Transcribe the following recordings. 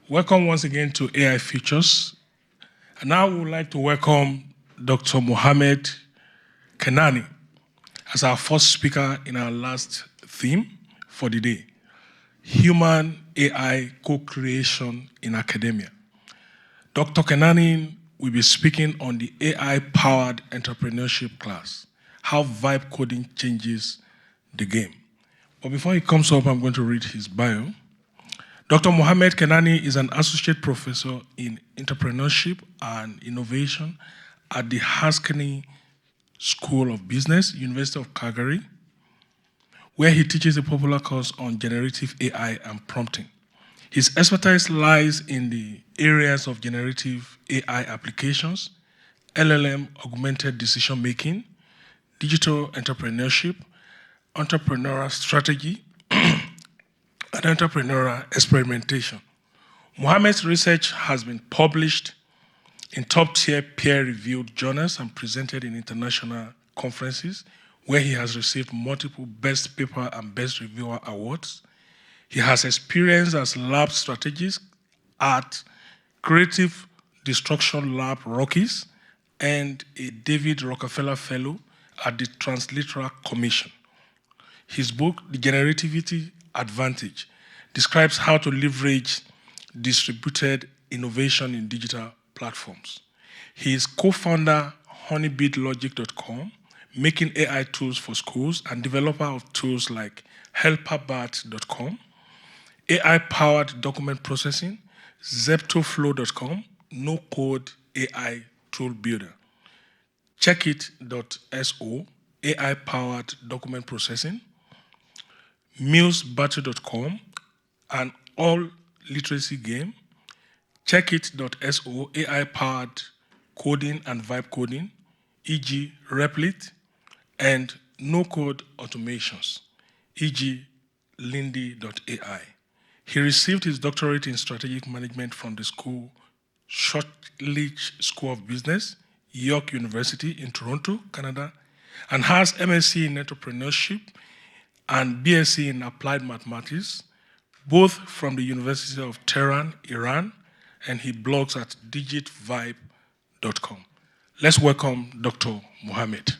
Welcome once again to AI Futures. And now we would like to welcome Dr. Mohammad Keyhani as our first speaker in our last theme for the day, Human AI Co-Creation in Academia. Dr. Keyhani will be speaking on the AI-powered entrepreneurship class, how vibe coding changes the game. But before he comes up, I'm going to read his bio. Dr. Mohammad Keyhani is an associate professor in entrepreneurship and innovation at the Keyhani School of Business, University of Calgary, where he teaches a popular course on generative AI and prompting. His expertise lies in the areas of generative AI applications, LLM augmented decision making, digital entrepreneurship, entrepreneurial strategy, and entrepreneurial experimentation. Mohammad's research has been published in top-tier peer-reviewed journals and presented in international conferences where he has received multiple Best Paper and Best Reviewer awards. He has experience as lab strategist at Creative Destruction Lab Rockies and a David Rockefeller Fellow at the Transliteral Commission. His book, The Generativity Advantage, describes how to leverage distributed innovation in digital platforms. He is co-founder honeybeelogic.com, making AI tools for schools, and developer of tools like helperbat.com, AI-powered document processing, zeptoflow.com, no-code AI tool builder, checkit.so, AI-powered document processing, musebattle.com, an all-literacy game, checkit.so, AI-powered coding and vibe coding, e.g. Replit, and no-code automations, e.g. Lindy.ai. He received his doctorate in strategic management from the Shortledge School of Business, York University in Toronto, Canada, and has MSc in entrepreneurship and BSc in applied mathematics, both from the University of Tehran, Iran, and he blogs at digitvibe.com. Let's welcome Dr. Mohammad.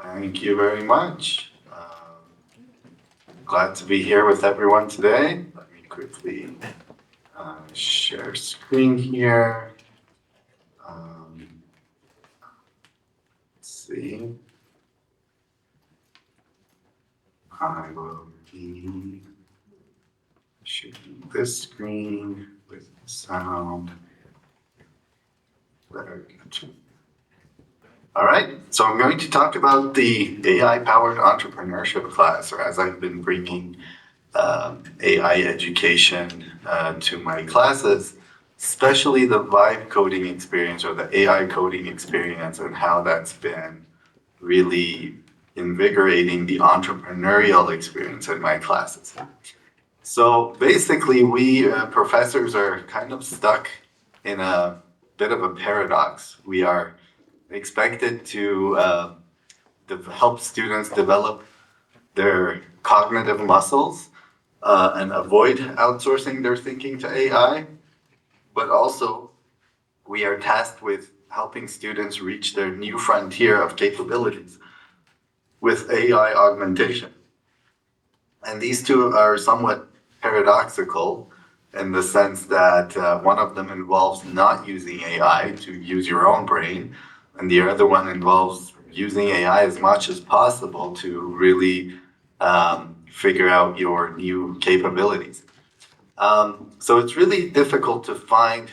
Thank you very much. Glad to be here with everyone today. Let me quickly share screen here. Let's see. I will be sharing this screen with sound. Very good. All right, so I'm going to talk about the AI-powered entrepreneurship class, or as I've been bringing AI education to my classes, especially the vibe coding experience or the AI coding experience, and how that's been really invigorating the entrepreneurial experience in my classes. So basically, we professors are kind of stuck in a bit of a paradox. We are expected to help students develop their cognitive muscles and avoid outsourcing their thinking to AI, but also we are tasked with helping students reach their new frontier of capabilities with AI augmentation. And these two are somewhat paradoxical in the sense that one of them involves not using AI to use your own brain, and the other one involves using AI as much as possible to really figure out your new capabilities. So it's really difficult to find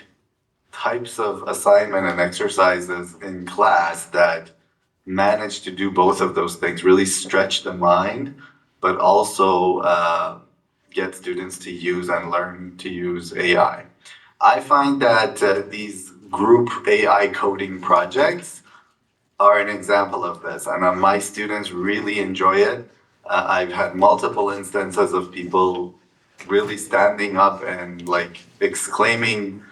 types of assignment and exercises in class that manage to do both of those things, really stretch the mind, but also get students to use and learn to use AI. I find that these group AI coding projects are an example of this, and my students really enjoy it. I've had multiple instances of people really standing up and like exclaiming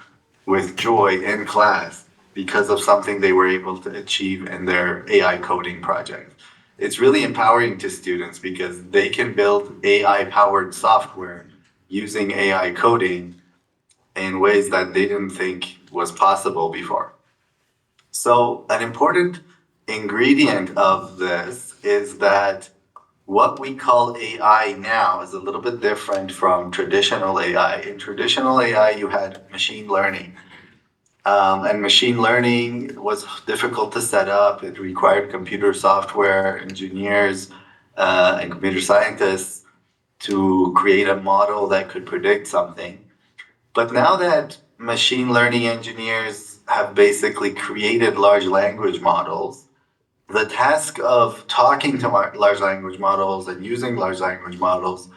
with joy in class because of something they were able to achieve in their AI coding project. it's really empowering to students because they can build AI-powered software using AI coding in ways that they didn't think was possible before. So an important ingredient of this is that what we call AI now is a little bit different from traditional AI. In traditional AI, you had machine learning. And machine learning was difficult to set up. It required computer software engineers and computer scientists to create a model that could predict something. But now that machine learning engineers have basically created large language models, the task of talking to large language models and using large language models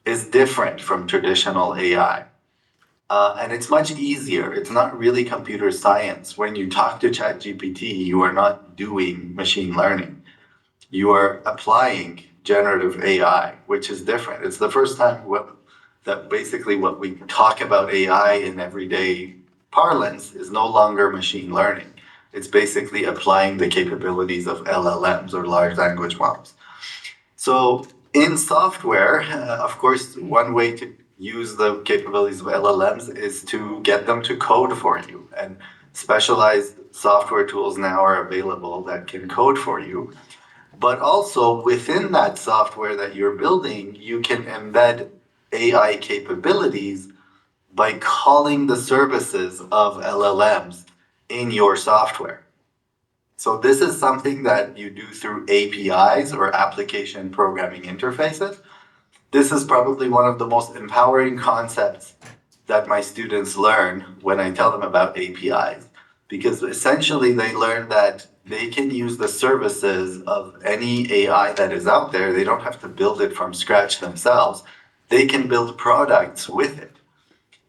is different from traditional AI. And it's much easier. It's not really computer science. When you talk to ChatGPT, you are not doing machine learning. You are applying generative AI, which is different. It's the first time that basically what we talk about AI in everyday parlance is no longer machine learning. It's basically applying the capabilities of LLMs or large language models. So in software, of course, one way to use the capabilities of LLMs is to get them to code for you. And specialized software tools now are available that can code for you. But also within that software that you're building, you can embed AI capabilities by calling the services of LLMs in your software. So this is something that you do through APIs or application programming interfaces. This is probably one of the most empowering concepts that my students learn when I tell them about APIs, because essentially they learn that they can use the services of any AI that is out there. They don't have to build it from scratch themselves. They can build products with it.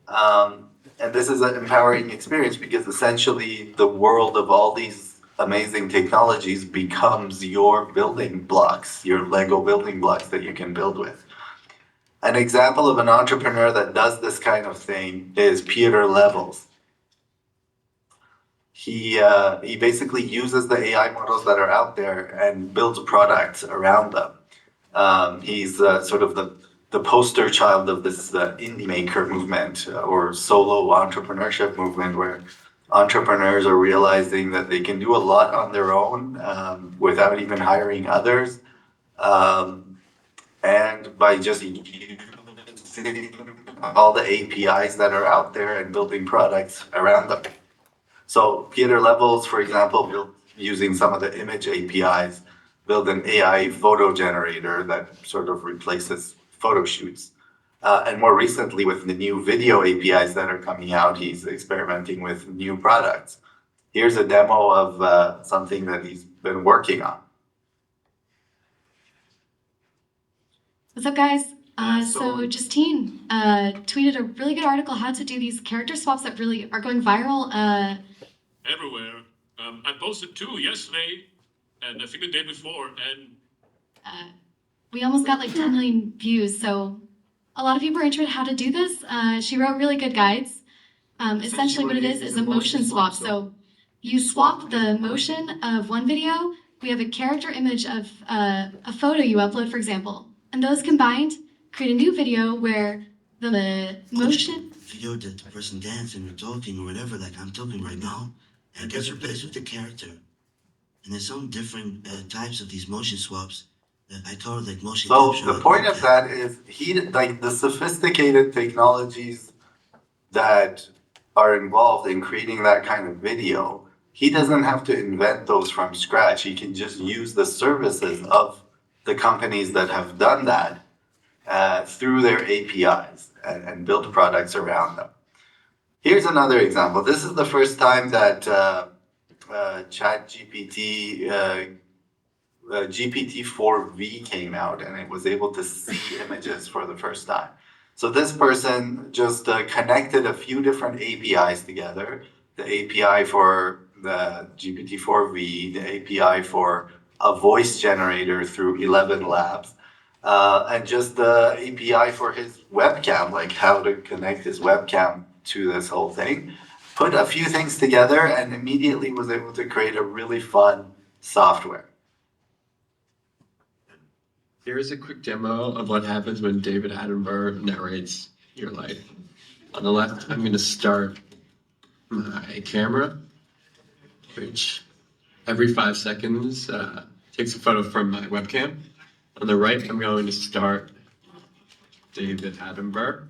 And this is an empowering experience because essentially the world of all these amazing technologies becomes your building blocks, your Lego building blocks that you can build with. An example of an entrepreneur that does this kind of thing is Peter Levels. He basically uses the AI models that are out there and builds products around them. He's sort of the poster child of this indie maker movement or solo entrepreneurship movement where entrepreneurs are realizing that they can do a lot on their own without even hiring others. And by just using all the APIs that are out there and building products around them. So Peter Levels, for example, using some of the image APIs, build an AI photo generator that sort of replaces photo shoots. And more recently, with the new video APIs that are coming out, he's experimenting with new products. Here's a demo of something that he's been working on. What's up, guys? So Justine tweeted a really good article how to do these character swaps that really are going viral. Everywhere. I posted 2 yesterday, and I think the day before, and We almost got like 10 million views, so a lot of people are interested in how to do this. She wrote really good guides. Essentially what it is a motion swap. So you swap the motion of one video. We have a character image of a photo you upload, for example. And those combined create a new video where the motion... Video that the person dancing or talking or whatever, like I'm talking right now, and gets replaced with the character. And there's some different types of these motion swaps that I call it like motion So capture. the point of that is like the sophisticated technologies that are involved in creating that kind of video, he doesn't have to invent those from scratch. He can just use the services of the companies that have done that through their APIs and build products around them. Here's another example. This is the first time that ChatGPT GPT-4V came out and it was able to see images for the first time. So this person just connected a few different APIs together. The API for the GPT-4V, the API for a voice generator through 11 Labs, and just the API for his webcam, like how to connect his webcam to this whole thing. Put a few things together and immediately was able to create a really fun software. Here's a quick demo of what happens when David Attenborough narrates your life. On the left, I'm going to start my camera, which every 5 seconds takes a photo from my webcam. On the right, I'm going to start David Attenborough.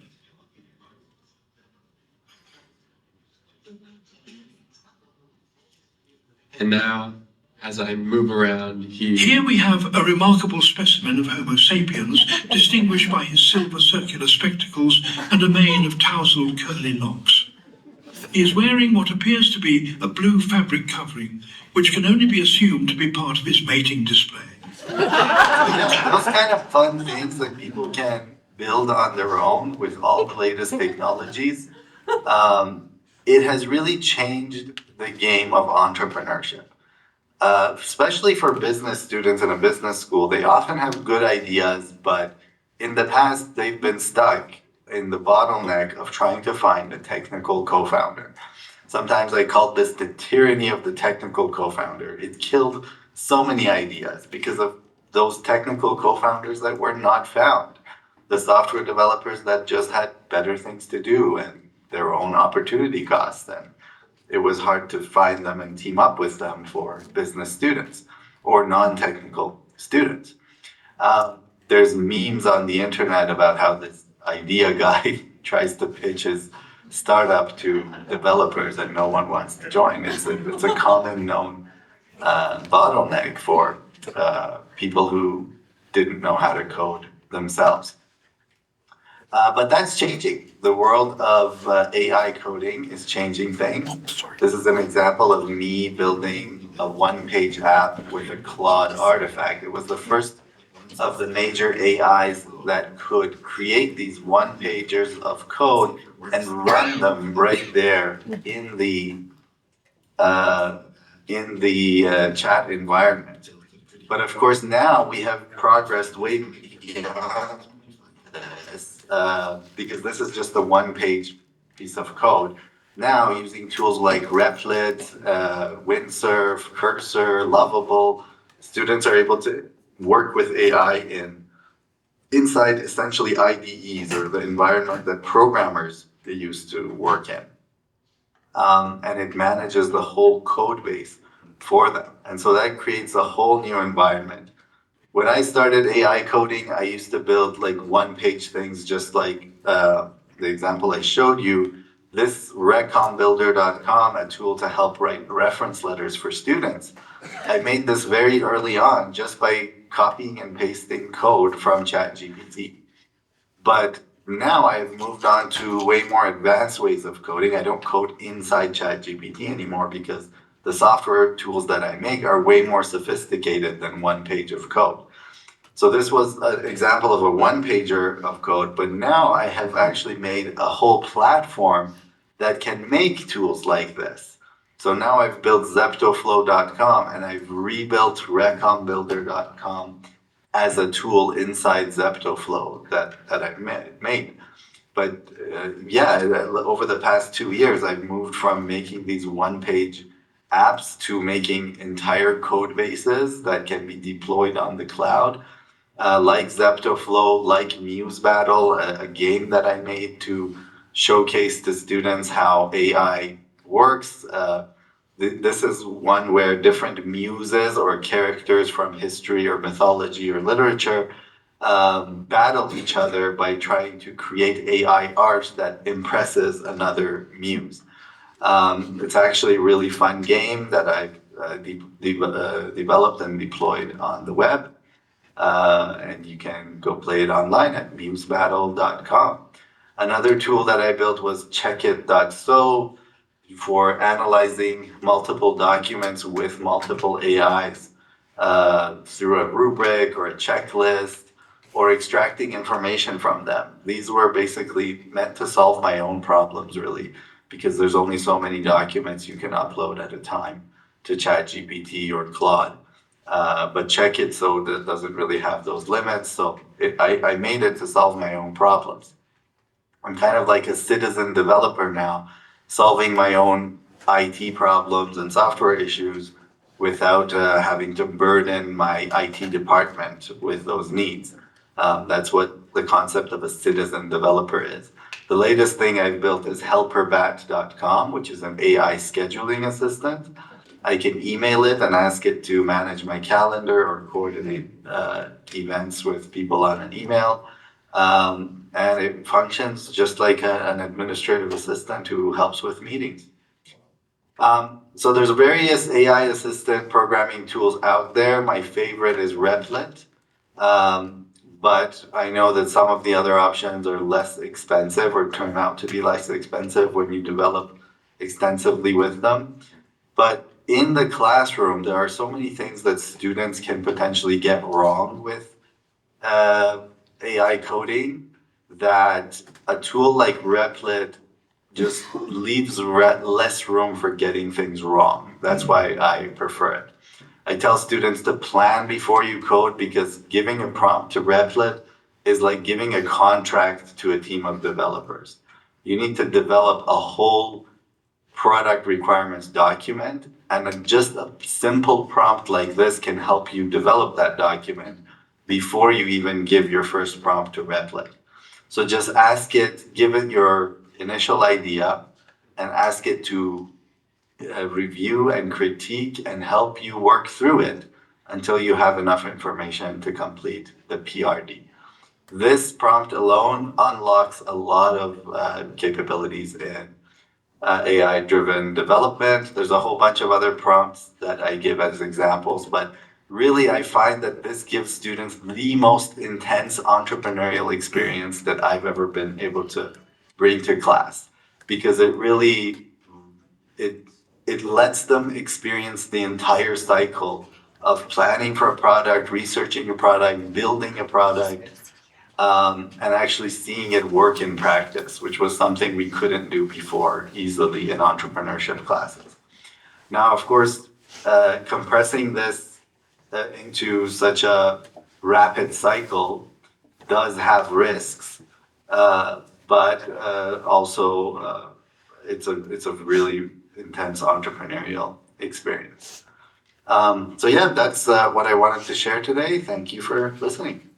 And now, as I move around, Here we have a remarkable specimen of Homo sapiens, distinguished by his silver circular spectacles and a mane of tousled curly locks. He is wearing what appears to be a blue fabric covering, which can only be assumed to be part of his mating display. Those kind of fun things that people can build on their own with all the latest technologies, it has really changed the game of entrepreneurship. Especially for business students in a business school, they often have good ideas, but in the past they've been stuck in the bottleneck of trying to find a technical co-founder. Sometimes I call this the tyranny of the technical co-founder. It killed so many ideas because of those technical co-founders that were not found. The software developers that just had better things to do and their own opportunity costs. And it was hard to find them and team up with them for business students or non-technical students. There's memes on the internet about how this idea guy tries to pitch his startup to developers and no one wants to join. It's a common known bottleneck for people who didn't know how to code themselves. But that's changing. The world of AI coding is changing things. This is an example of me building a one-page app with a Claude artifact. It was the first of the major AIs that could create these one-pagers of code and run them right there in the chat environment. But of course, now we have progressed way beyond this, because this is just a one-page piece of code. Now, using tools like Replit, Windsurf, Cursor, Lovable, students are able to work with AI inside essentially IDEs, or the environment that programmers used to work in. And it manages the whole code base for them. And so that creates a whole new environment. When I started AI coding, I used to build like one-page things, just like the example I showed you. This recombuilder.com, a tool to help write reference letters for students. I made this very early on just by copying and pasting code from ChatGPT. But now I've moved on to way more advanced ways of coding. I don't code inside ChatGPT anymore because the software tools that I make are way more sophisticated than one page of code. So this was an example of a one-pager of code, but now I have actually made a whole platform that can make tools like this. So now I've built ZeptoFlow.com and I've rebuilt recombuilder.com as a tool inside ZeptoFlow that I've made. But over the past 2 years, I've moved from making these one-page apps to making entire code bases that can be deployed on the cloud, like ZeptoFlow, like Muse Battle, a game that I made to showcase to students how AI works. This is one where different muses or characters from history or mythology or literature battle each other by trying to create AI art that impresses another muse. It's actually a really fun game that I've developed and deployed on the web. And you can go play it online at musebattle.com. Another tool that I built was checkit.so for analyzing multiple documents with multiple AIs through a rubric or a checklist, or extracting information from them. These were basically meant to solve my own problems, really, because there's only so many documents you can upload at a time to ChatGPT or Claude. But Checkit so that doesn't really have those limits. So I made it to solve my own problems. I'm kind of like a citizen developer now, solving my own IT problems and software issues without having to burden my IT department with those needs. That's what the concept of a citizen developer is. The latest thing I've built is helperbat.com, which is an AI scheduling assistant. I can email it and ask it to manage my calendar or coordinate events with people on an email. And it functions just like an administrative assistant who helps with meetings. So there's various AI assistant programming tools out there. My favorite is Replit. But I know that some of the other options are less expensive or turn out to be less expensive when you develop extensively with them. But in the classroom, there are so many things that students can potentially get wrong with AI coding that a tool like Replit just leaves less room for getting things wrong. That's why I prefer it. I tell students to plan before you code because giving a prompt to Replit is like giving a contract to a team of developers. You need to develop a whole product requirements document, and then just a simple prompt like this can help you develop that document before you even give your first prompt to Replit. So just ask it, give it your initial idea, and ask it to review and critique and help you work through it until you have enough information to complete the PRD. This prompt alone unlocks a lot of capabilities in AI-driven development. There's a whole bunch of other prompts that I give as examples, but really I find that this gives students the most intense entrepreneurial experience that I've ever been able to bring to class, because it really, it lets them experience the entire cycle of planning for a product, researching a product, building a product, and actually seeing it work in practice, which was something we couldn't do before easily in entrepreneurship classes. Now, of course, compressing this into such a rapid cycle does have risks, but also it's a really intense entrepreneurial experience. So yeah, that's what I wanted to share today. Thank you for listening.